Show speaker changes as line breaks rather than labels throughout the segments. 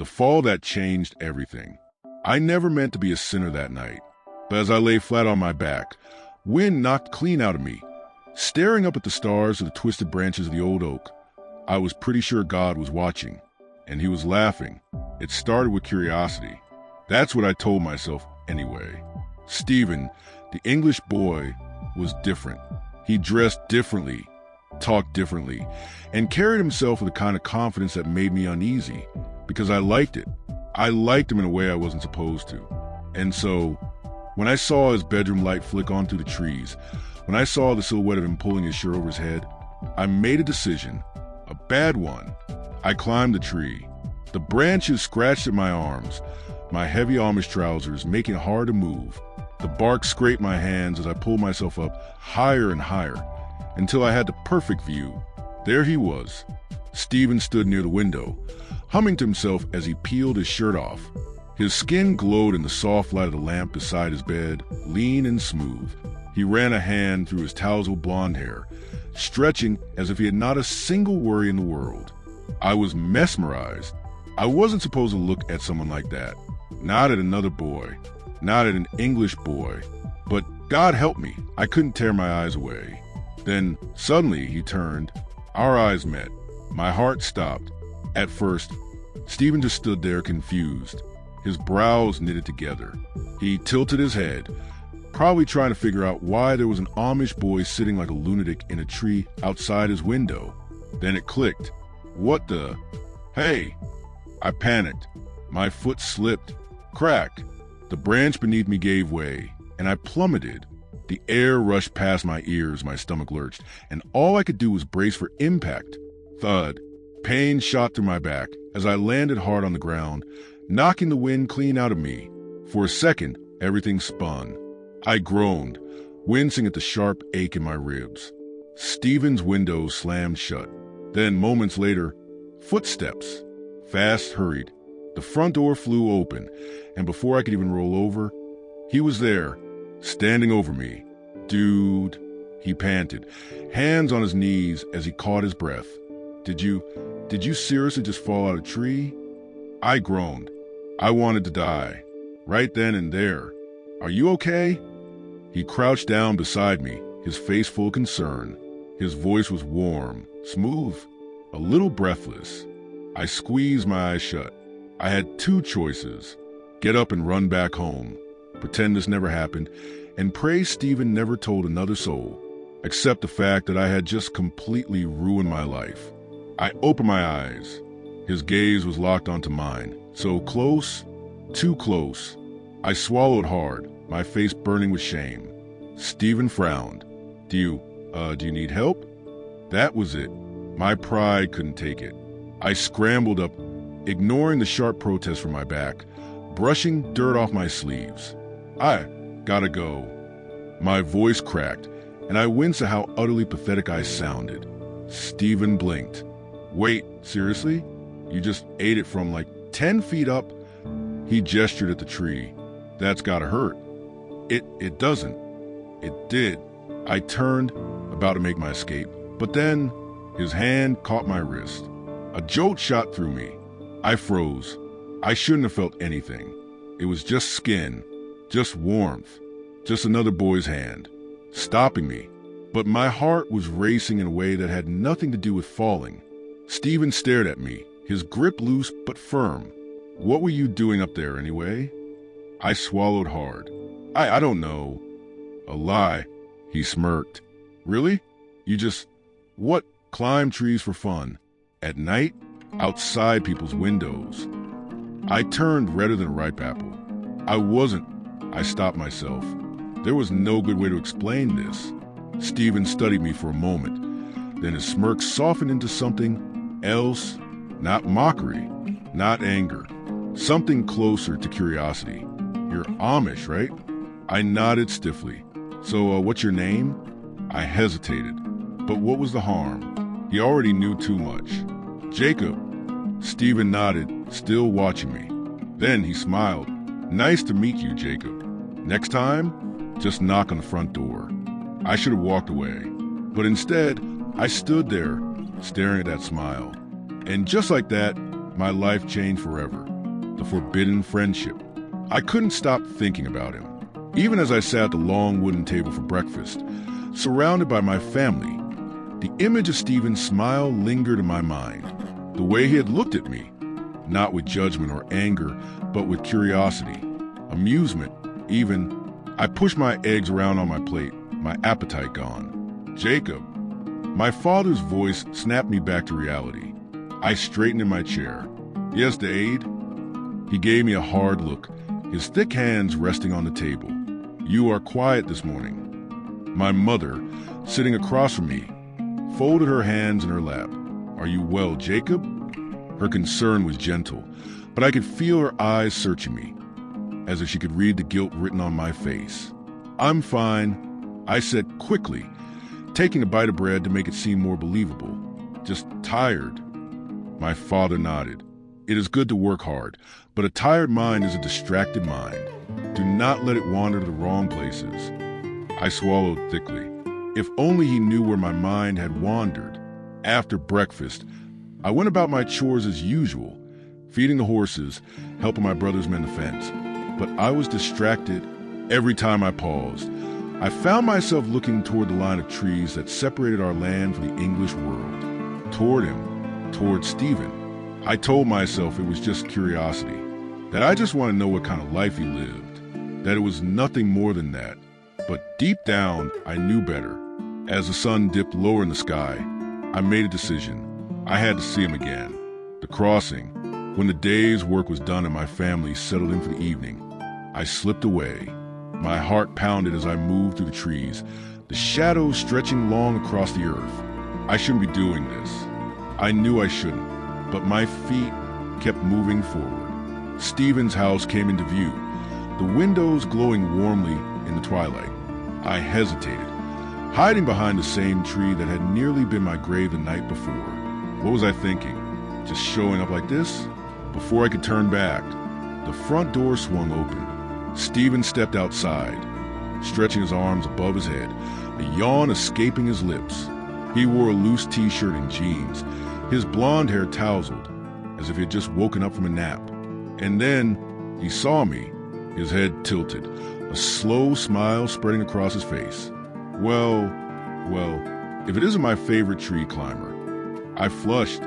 The fall that changed everything. I never meant to be a sinner that night, but as I lay flat on my back, wind knocked clean out of me. Staring up at the stars of the twisted branches of the old oak, I was pretty sure God was watching, and he was laughing. It started with curiosity. That's what I told myself anyway. Stephen, the English boy, was different. He dressed differently, talked differently, and carried himself with a kind of confidence that made me uneasy, because I liked it. I liked him in a way I wasn't supposed to. And so, when I saw his bedroom light flick on through the trees, when I saw the silhouette of him pulling his shirt over his head, I made a decision, a bad one. I climbed the tree. The branches scratched at my arms, my heavy Amish trousers making it hard to move. The bark scraped my hands as I pulled myself up higher and higher, until I had the perfect view. There he was. Stephen stood near the window, humming to himself as he peeled his shirt off. His skin glowed in the soft light of the lamp beside his bed, lean and smooth. He ran a hand through his tousled blonde hair, stretching as if he had not a single worry in the world. I was mesmerized. I wasn't supposed to look at someone like that. Not at another boy. Not at an English boy. But God help me, I couldn't tear my eyes away. Then, suddenly, he turned. Our eyes met. My heart stopped. At first, Stephen just stood there confused, his brows knitted together. He tilted his head, probably trying to figure out why there was an Amish boy sitting like a lunatic in a tree outside his window. Then it clicked. What the? Hey! I panicked. My foot slipped. Crack! The branch beneath me gave way, and I plummeted. The air rushed past my ears, my stomach lurched, and all I could do was brace for impact. Thud. Pain shot through my back as I landed hard on the ground, knocking the wind clean out of me. For a second, everything spun. I groaned, wincing at the sharp ache in my ribs. Stephen's window slammed shut. Then, moments later, footsteps. Fast, hurried. The front door flew open, and before I could even roll over, he was there, standing over me. Dude, he panted, hands on his knees as he caught his breath. Did you seriously just fall out of a tree? I groaned. I wanted to die. Right then and there. Are you okay? He crouched down beside me, his face full of concern. His voice was warm, smooth, a little breathless. I squeezed my eyes shut. I had two choices. Get up and run back home, pretend this never happened, and pray Stephen never told another soul, except the fact that I had just completely ruined my life. I opened my eyes. His gaze was locked onto mine. So close, too close. I swallowed hard, my face burning with shame. Stephen frowned. Do you need help? That was it. My pride couldn't take it. I scrambled up, ignoring the sharp protest from my back, brushing dirt off my sleeves. I gotta go. My voice cracked, and I winced at how utterly pathetic I sounded. Stephen blinked. Wait, seriously? You just ate it from like 10 feet up? He gestured at the tree. That's gotta hurt. It doesn't. It did. I turned, about to make my escape, but then his hand caught my wrist. A jolt shot through me. I froze. I shouldn't have felt anything. It was just skin, just warmth, just another boy's hand, stopping me. But my heart was racing in a way that had nothing to do with falling. Stephen stared at me, his grip loose but firm. What were you doing up there anyway? I swallowed hard. I don't know. A lie. He smirked. Really? You just, what, climb trees for fun? At night? Outside people's windows? I turned redder than a ripe apple. I wasn't. I stopped myself. There was no good way to explain this. Stephen studied me for a moment. Then his smirk softened into something else. Not mockery, not anger. Something closer to curiosity. You're Amish, right? I nodded stiffly. So, what's your name? I hesitated. But what was the harm? He already knew too much. Jacob. Stephen nodded, still watching me. Then he smiled. Nice to meet you, Jacob. Next time, just knock on the front door. I should have walked away. But instead, I stood there, staring at that smile. And just like that, my life changed forever. the forbidden friendship. I couldn't stop thinking about him. Even as I sat at the long wooden table for breakfast, surrounded by my family, the image of Stephen's smile lingered in my mind. The way he had looked at me, not with judgment or anger, but with curiosity, amusement, even. I pushed my eggs around on my plate, my appetite gone. "Jacob." My father's voice snapped me back to reality. I straightened in my chair. "Yes, Dade?" He gave me a hard look, his thick hands resting on the table. "You are quiet this morning." My mother, sitting across from me, folded her hands in her lap. "Are you well, Jacob?" Her concern was gentle, but I could feel her eyes searching me, as if she could read the guilt written on my face. "I'm fine," I said quickly, taking a bite of bread to make it seem more believable. "Just tired." My father nodded. "It is good to work hard, but a tired mind is a distracted mind. Do not let it wander to the wrong places." I swallowed thickly. If only he knew where my mind had wandered. After breakfast, I went about my chores as usual, feeding the horses, helping my brothers mend the fence. But I was distracted every time I paused. I found myself looking toward the line of trees that separated our land from the English world. Toward him, toward Stephen. I told myself it was just curiosity, that I just wanted to know what kind of life he lived, that it was nothing more than that. But deep down, I knew better. As the sun dipped lower in the sky, I made a decision. I had to see him again. The crossing, when the day's work was done and my family settled in for the evening, I slipped away. My heart pounded as I moved through the trees, the shadows stretching long across the earth. I shouldn't be doing this. I knew I shouldn't, but my feet kept moving forward. Stephen's house came into view, the windows glowing warmly in the twilight. I hesitated, hiding behind the same tree that had nearly been my grave the night before. What was I thinking? Just showing up like this? Before I could turn back, the front door swung open. Stephen stepped outside, stretching his arms above his head, a yawn escaping his lips. He wore a loose t-shirt and jeans, his blonde hair tousled, as if he had just woken up from a nap. And then he saw me, his head tilted, a slow smile spreading across his face. Well, if it isn't my favorite tree climber. I flushed.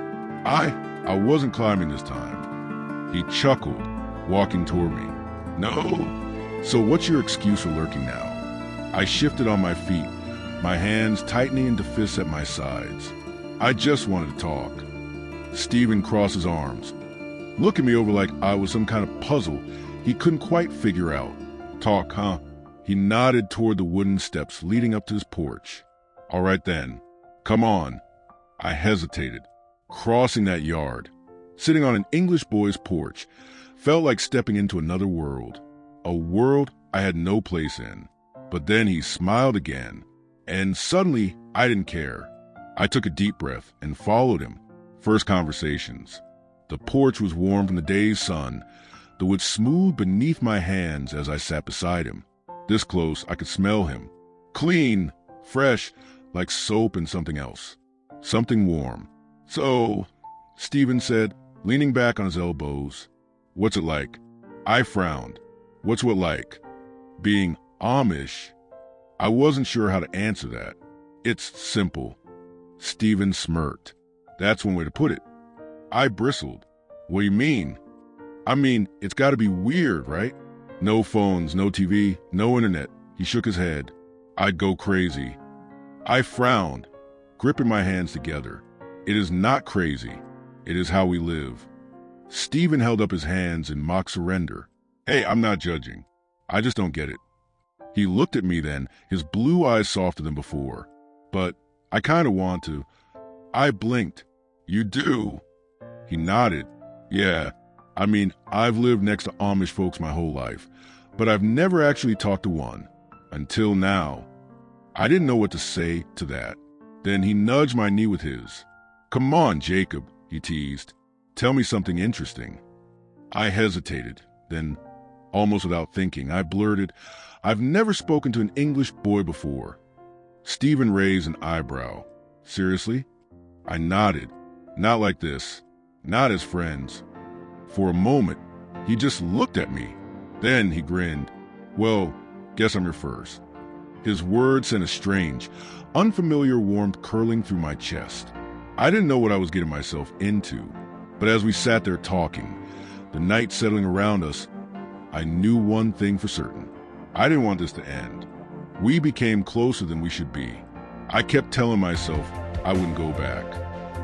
I wasn't climbing this time. He chuckled, walking toward me. "No? So what's your excuse for lurking now?" I shifted on my feet, my hands tightening into fists at my sides. "I just wanted to talk." Stephen crossed his arms, looking me over like I was some kind of puzzle he couldn't quite figure out. "Talk, huh?" He nodded toward the wooden steps leading up to his porch. "All right then, come on." I hesitated, crossing that yard. Sitting on an English boy's porch felt like stepping into another world, a world I had no place in. But then he smiled again, and suddenly I didn't care. I took a deep breath and followed him. First conversations. The porch was warm from the day's sun, the wood smooth beneath my hands as I sat beside him. This close, I could smell him. Clean, fresh, like soap and something else. Something warm. "So," Stephen said, leaning back on his elbows, "what's it like?" I frowned. What's what like? Being Amish? I wasn't sure how to answer that. "It's simple." Stephen smirked. "That's one way to put it." I bristled. "What do you mean?" "I mean, it's got to be weird, right? No phones, no TV, no internet." He shook his head. "I'd go crazy." I frowned, gripping my hands together. "It is not crazy. It is how we live." Stephen held up his hands in mock surrender. "Hey, I'm not judging. I just don't get it." He looked at me then, his blue eyes softer than before. "But I kind of want to." I blinked. "You do?" He nodded. "Yeah. I mean, I've lived next to Amish folks my whole life, but I've never actually talked to one. Until now." I didn't know what to say to that. Then he nudged my knee with his. "Come on, Jacob," he teased. "Tell me something interesting." I hesitated. Then, almost without thinking, I blurted, "I've never spoken to an English boy before." Stephen raised an eyebrow. "Seriously?" I nodded. "Not like this. Not as friends." For a moment, He just looked at me. Then he grinned. Well, guess I'm your first. His words sent a strange, unfamiliar warmth curling through my chest. I didn't know what I was getting myself into, but as we sat there talking, the night settling around us, I knew one thing for certain. I didn't want this to end. We became closer than we should be. I kept telling myself I wouldn't go back.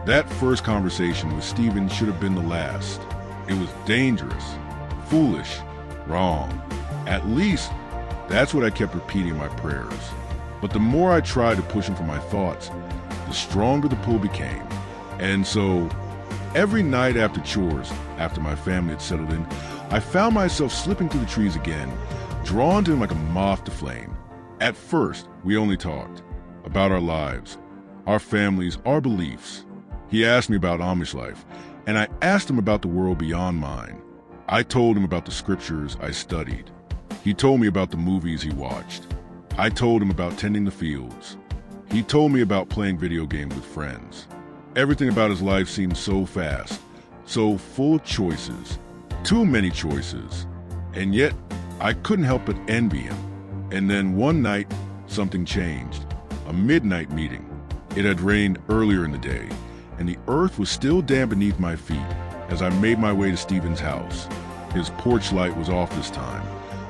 That first conversation with Stephen should have been the last. It was dangerous, foolish, wrong. At least, that's what I kept repeating in my prayers. But the more I tried to push him from my thoughts, the stronger the pull became. And so, every night after chores, after my family had settled in, I found myself slipping through the trees again, drawn to him like a moth to flame. At first, we only talked about our lives, our families, our beliefs. He asked me about Amish life, and I asked him about the world beyond mine. I told him about the scriptures I studied. He told me about the movies he watched. I told him about tending the fields. He told me about playing video games with friends. Everything about his life seemed so fast, so full of choices, too many choices. And yet, I couldn't help but envy him. And then one night, something changed. A midnight meeting. It had rained earlier in the day, and the earth was still damp beneath my feet as I made my way to Stephen's house. His porch light was off this time,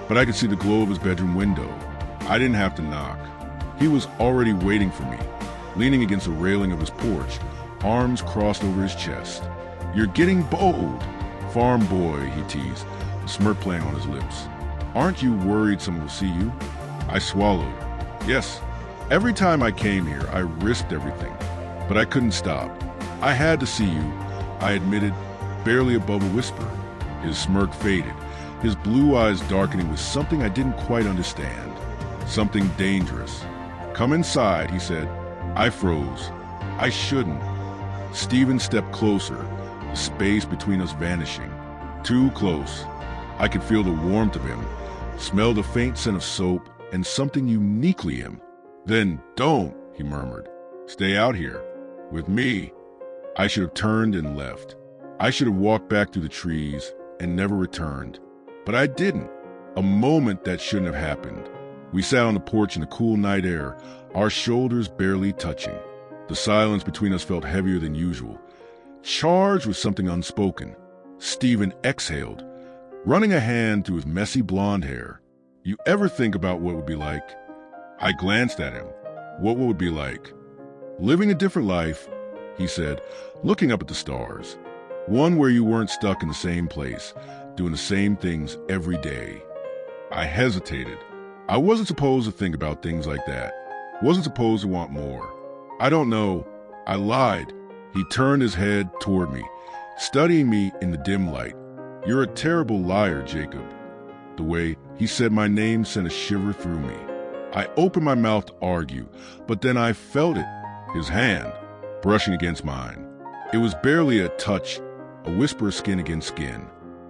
but I could see the glow of his bedroom window. I didn't have to knock. He was already waiting for me, leaning against the railing of his porch, arms crossed over his chest. "You're getting bold, farm boy," he teased, a smirk playing on his lips. "Aren't you worried someone will see you?" I swallowed. Yes, every time I came here, I risked everything, but I couldn't stop. "I had to see you," I admitted, barely above a whisper. His smirk faded, his blue eyes darkening with something I didn't quite understand. Something dangerous. "Come inside," he said. I froze. I shouldn't. Stephen stepped closer, the space between us vanishing. Too close. I could feel the warmth of him, smell the faint scent of soap, and something uniquely him. "Then don't," he murmured. "Stay out here. With me." I should have turned and left. I should have walked back through the trees and never returned. But I didn't. A moment that shouldn't have happened. We sat on the porch in the cool night air, our shoulders barely touching. The silence between us felt heavier than usual, charged with something unspoken. Stephen exhaled, running a hand through his messy blonde hair. "You ever think about what it would be like?" I glanced at him. What would it be like? "Living a different life," he said, looking up at the stars. "One where you weren't stuck in the same place, doing the same things every day." I hesitated. I wasn't supposed to think about things like that. Wasn't supposed to want more. "I don't know." I lied. He turned his head toward me, studying me in the dim light. "You're a terrible liar, Jacob." The way he said my name sent a shiver through me. I opened my mouth to argue, but then I felt it, his hand, brushing against mine. It was barely a touch, a whisper of skin against skin,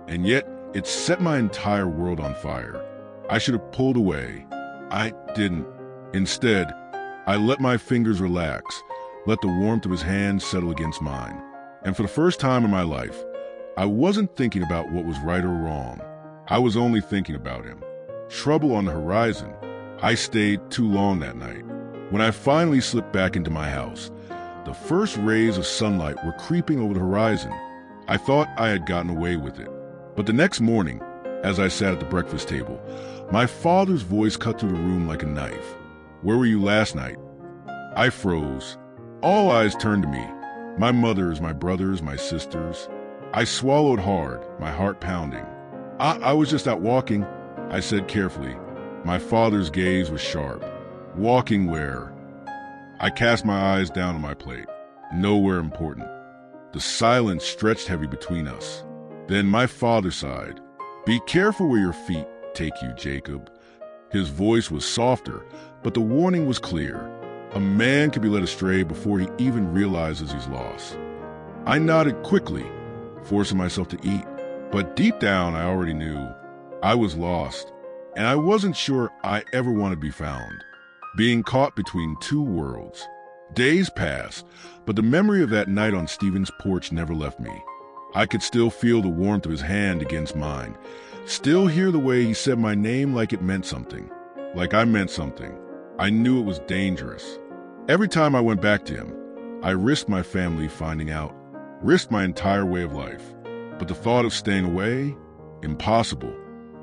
and yet it set my entire world on fire. I should have pulled away. I didn't. Instead, I let my fingers relax, let the warmth of his hand settle against mine. And for the first time in my life, I wasn't thinking about what was right or wrong. I was only thinking about him. Trouble on the horizon. I stayed too long that night. When I finally slipped back into my house, the first rays of sunlight were creeping over the horizon. I thought I had gotten away with it. But the next morning, as I sat at the breakfast table, my father's voice cut through the room like a knife. "Where were you last night?" I froze. All eyes turned to me. My mother's, my brother's, my sister's. I swallowed hard, my heart pounding. I was just out walking," I said carefully. My father's gaze was sharp. "Walking where?" I cast my eyes down on my plate. Nowhere important. The silence stretched heavy between us. Then my father sighed. "Be careful where your feet take you, Jacob." His voice was softer, but the warning was clear. A man can be led astray before he even realizes he's lost. I nodded quickly, forcing myself to eat. But deep down, I already knew I was lost, and I wasn't sure I ever wanted to be found. Being caught between two worlds. Days passed, but the memory of that night on Stephen's porch never left me. I could still feel the warmth of his hand against mine, still hear the way he said my name like it meant something, like I meant something. I knew it was dangerous. Every time I went back to him, I risked my family finding out, risked my entire way of life. But the thought of staying away, impossible.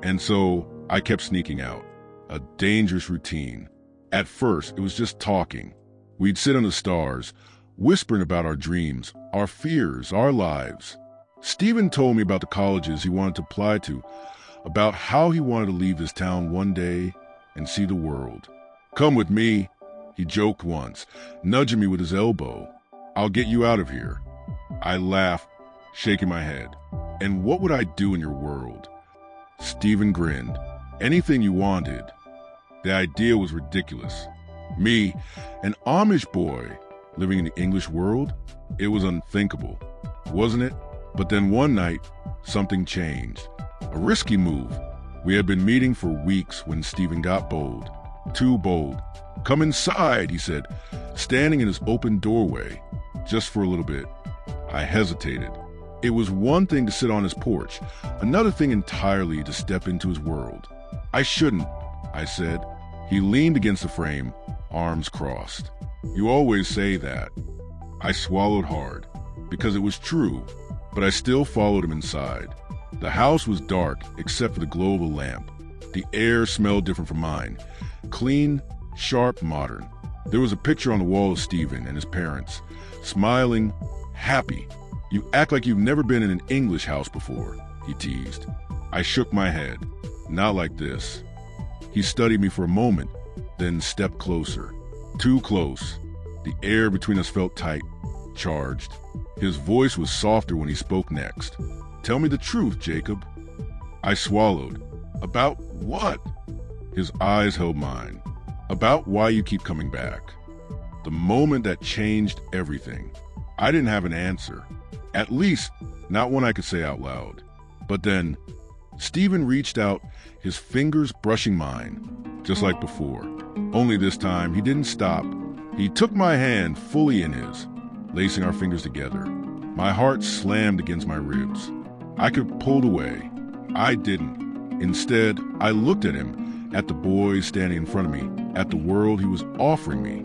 And so I kept sneaking out, a dangerous routine. At first, it was just talking. We'd sit on the stars, whispering about our dreams, our fears, our lives. Stephen told me about the colleges he wanted to apply to, about how he wanted to leave this town one day and see the world. "Come with me," he joked once, nudging me with his elbow. "I'll get you out of here." I laughed, shaking my head. "And what would I do in your world?" Stephen grinned. "Anything you wanted." The idea was ridiculous. Me, an Amish boy, living in the English world? It was unthinkable, wasn't it? But then one night, something changed. A risky move. We had been meeting for weeks when Stephen got bold. Too bold. "Come inside," he said, standing in his open doorway. Just for a little bit. I hesitated. It was one thing to sit on his porch, another thing entirely to step into his world. "I shouldn't," I said. He leaned against the frame, arms crossed. "You always say that." I swallowed hard, because it was true, but I still followed him inside. The house was dark except for the glow of a lamp. The air smelled different from mine. Clean, sharp, modern. There was a picture on the wall of Stephen and his parents, smiling, happy. "You act like you've never been in an English house before," he teased. I shook my head. "Not like this." He studied me for a moment, then stepped closer. Too close. The air between us felt tight, charged. His voice was softer when he spoke next. "Tell me the truth, Jacob." I swallowed. "About what?" His eyes held mine. "About why you keep coming back." The moment that changed everything. I didn't have an answer. At least, not one I could say out loud. But then, Stephen reached out, his fingers brushing mine, just like before. Only this time, he didn't stop. He took my hand fully in his, lacing our fingers together. My heart slammed against my ribs. I could have pulled away. I didn't. Instead, I looked at him, at the boy standing in front of me, at the world he was offering me.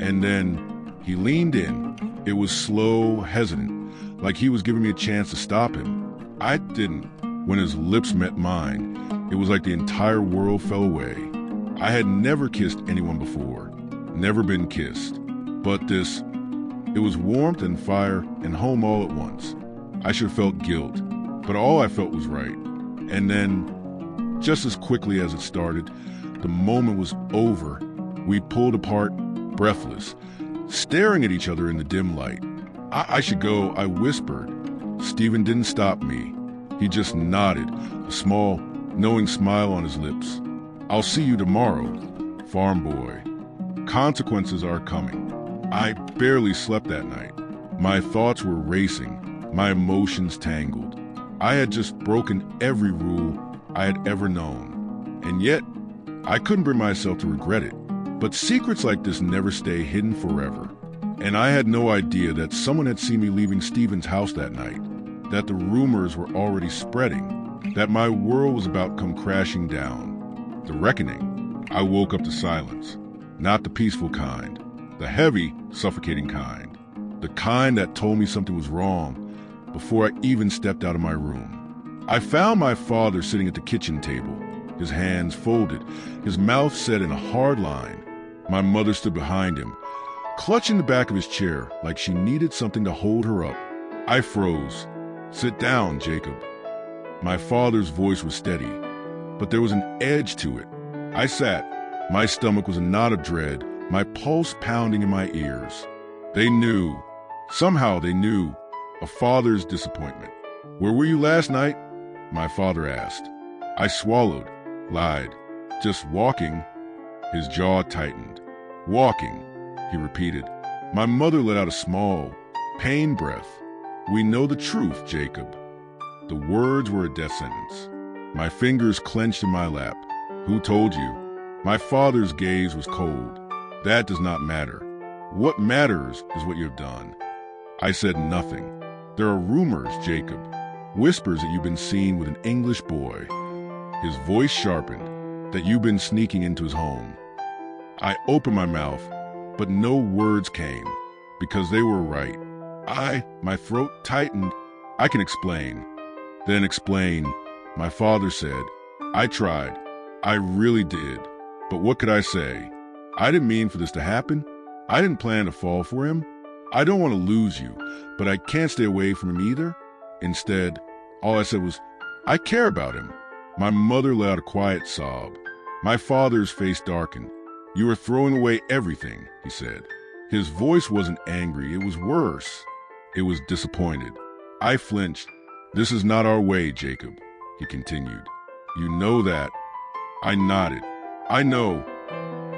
And then, he leaned in. It was slow, hesitant, like he was giving me a chance to stop him. I didn't. When his lips met mine, it was like the entire world fell away. I had never kissed anyone before, never been kissed. But this, it was warmth and fire and home all at once. I should have felt guilt, but all I felt was right. And then, just as quickly as it started, the moment was over. We pulled apart, breathless, staring at each other in the dim light. I should go, I whispered. Stephen didn't stop me. He just nodded, a small, knowing smile on his lips. "I'll see you tomorrow, farm boy." Consequences are coming. I barely slept that night. My thoughts were racing, my emotions tangled. I had just broken every rule I had ever known. And yet, I couldn't bring myself to regret it. But secrets like this never stay hidden forever. And I had no idea that someone had seen me leaving Stephen's house that night, that the rumors were already spreading, that my world was about to come crashing down. The reckoning. I woke up to silence. Not the peaceful kind. The heavy, suffocating kind. The kind that told me something was wrong before I even stepped out of my room. I found my father sitting at the kitchen table, his hands folded, his mouth set in a hard line. My mother stood behind him, clutching the back of his chair like she needed something to hold her up. I froze. "Sit down, Jacob." My father's voice was steady, but there was an edge to it. I sat. My stomach was a knot of dread, my pulse pounding in my ears. They knew. Somehow they knew. A father's disappointment. "Where were you last night?" my father asked. I swallowed, lied. "Just walking." His jaw tightened. "Walking," he repeated. My mother let out a small, pained breath. "We know the truth, Jacob." The words were a death sentence. My fingers clenched in my lap. "Who told you?" My father's gaze was cold. "That does not matter. What matters is what you have done." I said nothing. There are rumors, Jacob. Whispers that you've been seen with an English boy. His voice sharpened, that you've been sneaking into his home. I opened my mouth, but no words came, because they were right. My throat tightened. I can explain. Then explain, my father said. I tried. I really did. But what could I say? I didn't mean for this to happen. I didn't plan to fall for him. I don't want to lose you, but I can't stay away from him either. Instead, all I said was, I care about him. My mother let out a quiet sob. My father's face darkened. You are throwing away everything, he said. His voice wasn't angry, it was worse. It was disappointed. I flinched. This is not our way, Jacob, he continued. You know that. I nodded. I know.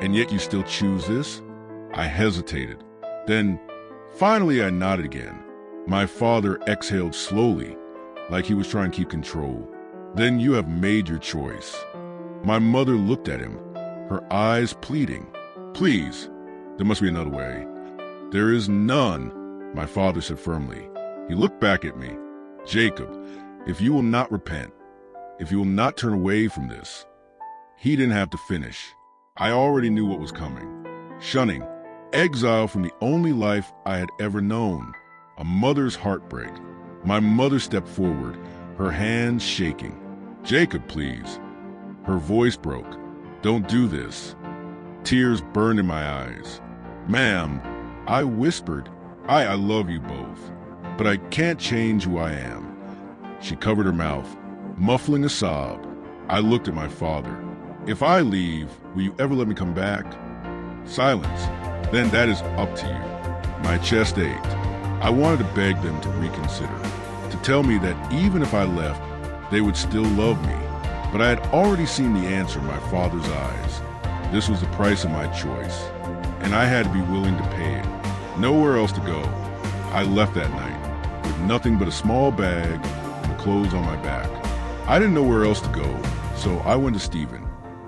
And yet you still choose this? I hesitated. Then, finally I nodded again. My father exhaled slowly, like he was trying to keep control. Then you have made your choice. My mother looked at him, her eyes pleading. Please, there must be another way. There is none, my father said firmly. He looked back at me. Jacob, if you will not repent, if you will not turn away from this. He didn't have to finish. I already knew what was coming. Shunning, exile from the only life I had ever known. A mother's heartbreak. My mother stepped forward, her hands shaking. Jacob, please. Her voice broke. Don't do this. Tears burned in my eyes. Ma'am, I whispered, I love you both, but I can't change who I am. She covered her mouth, muffling a sob. I looked at my father. If I leave, will you ever let me come back? Silence. Then that is up to you. My chest ached. I wanted to beg them to reconsider, to tell me that even if I left, they would still love me. But I had already seen the answer in my father's eyes. This was the price of my choice, and I had to be willing to pay it. Nowhere else to go. I left that night, with nothing but a small bag and clothes on my back. I didn't know where else to go, so I went to Stephen.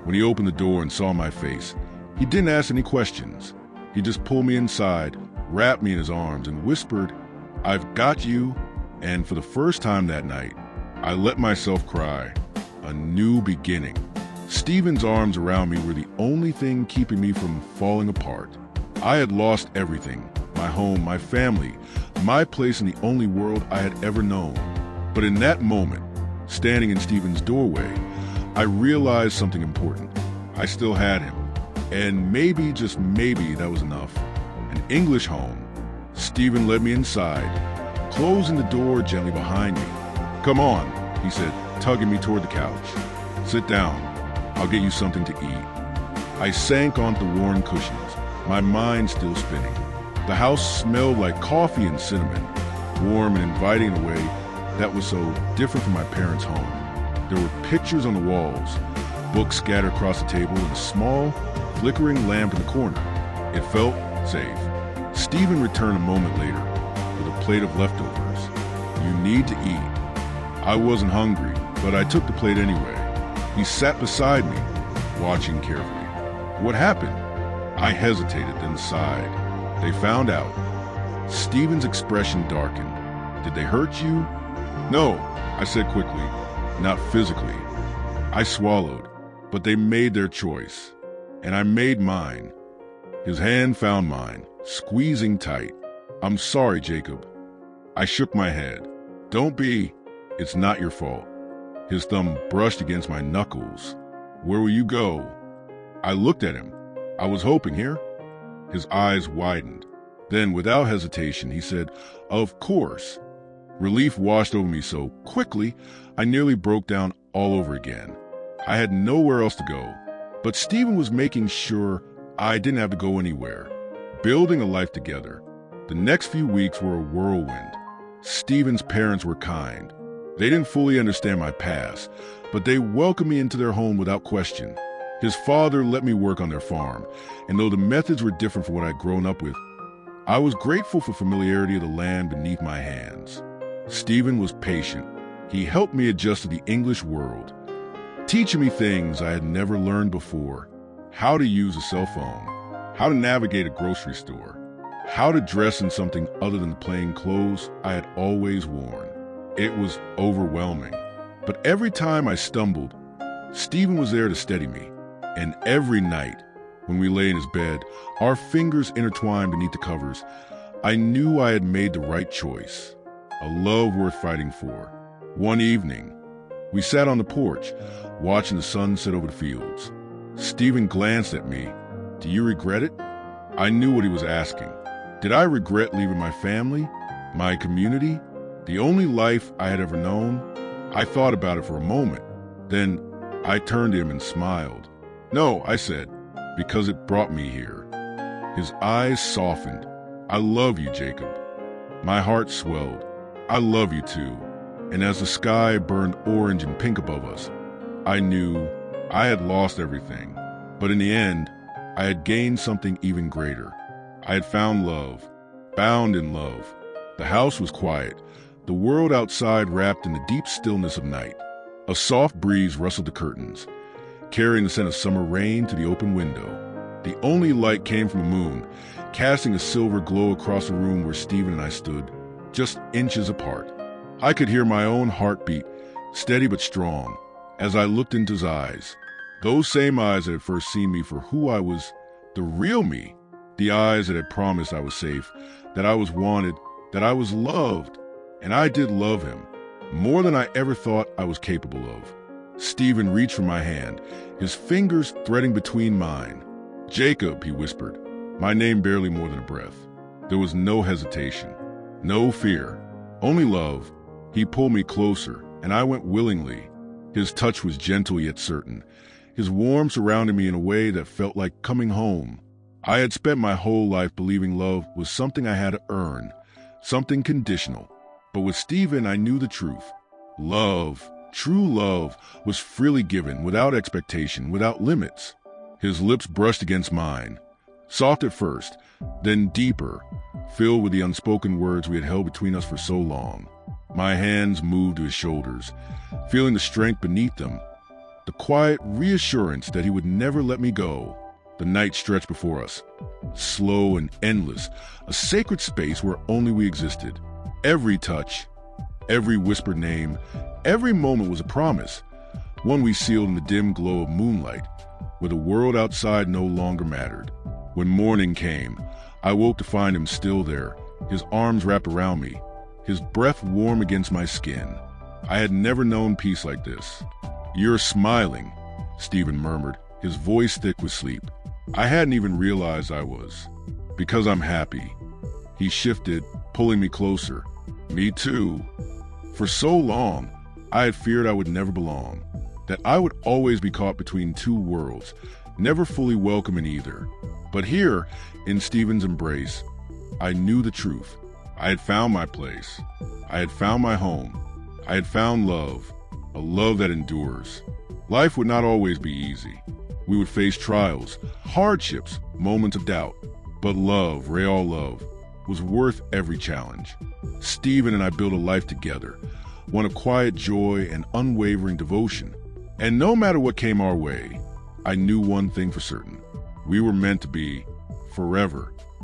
When he opened the door and saw my face, he didn't ask any questions. He just pulled me inside, wrapped me in his arms, and whispered, I've got you. And for the first time that night, I let myself cry. A new beginning. Stephen's arms around me were the only thing keeping me from falling apart. I had lost everything, my home, my family, my place in the only world I had ever known. But in that moment, standing in Stephen's doorway, I realized something important. I still had him. And maybe, just maybe, that was enough. An English home. Stephen led me inside, closing the door gently behind me. Come on, he said, tugging me toward the couch. Sit down. I'll get you something to eat. I sank onto the worn cushions, my mind still spinning. The house smelled like coffee and cinnamon, warm and inviting in a way that was so different from my parents' home. There were pictures on the walls, books scattered across the table, and a small, flickering lamp in the corner. It felt safe. Stephen returned a moment later with a plate of leftovers. You need to eat. I wasn't hungry, but I took the plate anyway. He sat beside me, watching carefully. What happened? I hesitated, then sighed. They found out. Stephen's expression darkened. Did they hurt you? No, I said quickly. Not physically. I swallowed, but they made their choice, and I made mine. His hand found mine, squeezing tight. I'm sorry, Jacob. I shook my head. Don't be. It's not your fault. His thumb brushed against my knuckles. Where will you go? I looked at him. I was hoping here. His eyes widened. Then, without hesitation, he said, Of course. Relief washed over me so quickly, I nearly broke down all over again. I had nowhere else to go, but Stephen was making sure I didn't have to go anywhere. Building a life together. The next few weeks were a whirlwind. Stephen's parents were kind. They didn't fully understand my past, but they welcomed me into their home without question. His father let me work on their farm, and though the methods were different from what I'd grown up with, I was grateful for familiarity of the land beneath my hands. Stephen was patient. He helped me adjust to the English world, teaching me things I had never learned before. How to use a cell phone, how to navigate a grocery store, how to dress in something other than the plain clothes I had always worn. It was overwhelming. But every time I stumbled, Stephen was there to steady me. And every night, when we lay in his bed, our fingers intertwined beneath the covers, I knew I had made the right choice, a love worth fighting for. One evening, we sat on the porch, watching the sun set over the fields. Stephen glanced at me. "Do you regret it?" I knew what he was asking. Did I regret leaving my family, my community, the only life I had ever known? I thought about it for a moment. Then I turned to him and smiled. "No," I said, "because it brought me here." His eyes softened. "I love you, Jacob." My heart swelled. "I love you too." And as the sky burned orange and pink above us, I knew I had lost everything. But in the end, I had gained something even greater. I had found love, bound in love. The house was quiet, the world outside wrapped in the deep stillness of night. A soft breeze rustled the curtains, carrying the scent of summer rain to the open window. The only light came from the moon, casting a silver glow across the room where Stephen and I stood, just inches apart. I could hear my own heartbeat, steady but strong, as I looked into his eyes. Those same eyes that had first seen me for who I was, the real me. The eyes that had promised I was safe, that I was wanted, that I was loved. And I did love him, more than I ever thought I was capable of. Stephen reached for my hand, his fingers threading between mine. "Jacob," he whispered, my name barely more than a breath. There was no hesitation, no fear, only love. He pulled me closer, and I went willingly. His touch was gentle yet certain. His warmth surrounded me in a way that felt like coming home. I had spent my whole life believing love was something I had to earn, something conditional. But with Stephen, I knew the truth. Love, true love, was freely given, without expectation, without limits. His lips brushed against mine, soft at first, then deeper, filled with the unspoken words we had held between us for so long. My hands moved to his shoulders, feeling the strength beneath them, the quiet reassurance that he would never let me go. The night stretched before us, slow and endless, a sacred space where only we existed. Every touch, every whispered name, every moment was a promise, one we sealed in the dim glow of moonlight, where the world outside no longer mattered. When morning came, I woke to find him still there, his arms wrapped around me, his breath warm against my skin. I had never known peace like this. "You're smiling," Stephen murmured, his voice thick with sleep. I hadn't even realized I was. "Because I'm happy." He shifted, pulling me closer. "Me too." For so long, I had feared I would never belong, that I would always be caught between two worlds, never fully welcome in either. But here, in Stephen's embrace, I knew the truth. I had found my place. I had found my home. I had found love, a love that endures. Life would not always be easy. We would face trials, hardships, moments of doubt. But love, real love, was worth every challenge. Stephen and I built a life together, one of quiet joy and unwavering devotion. And no matter what came our way, I knew one thing for certain. We were meant to be forever.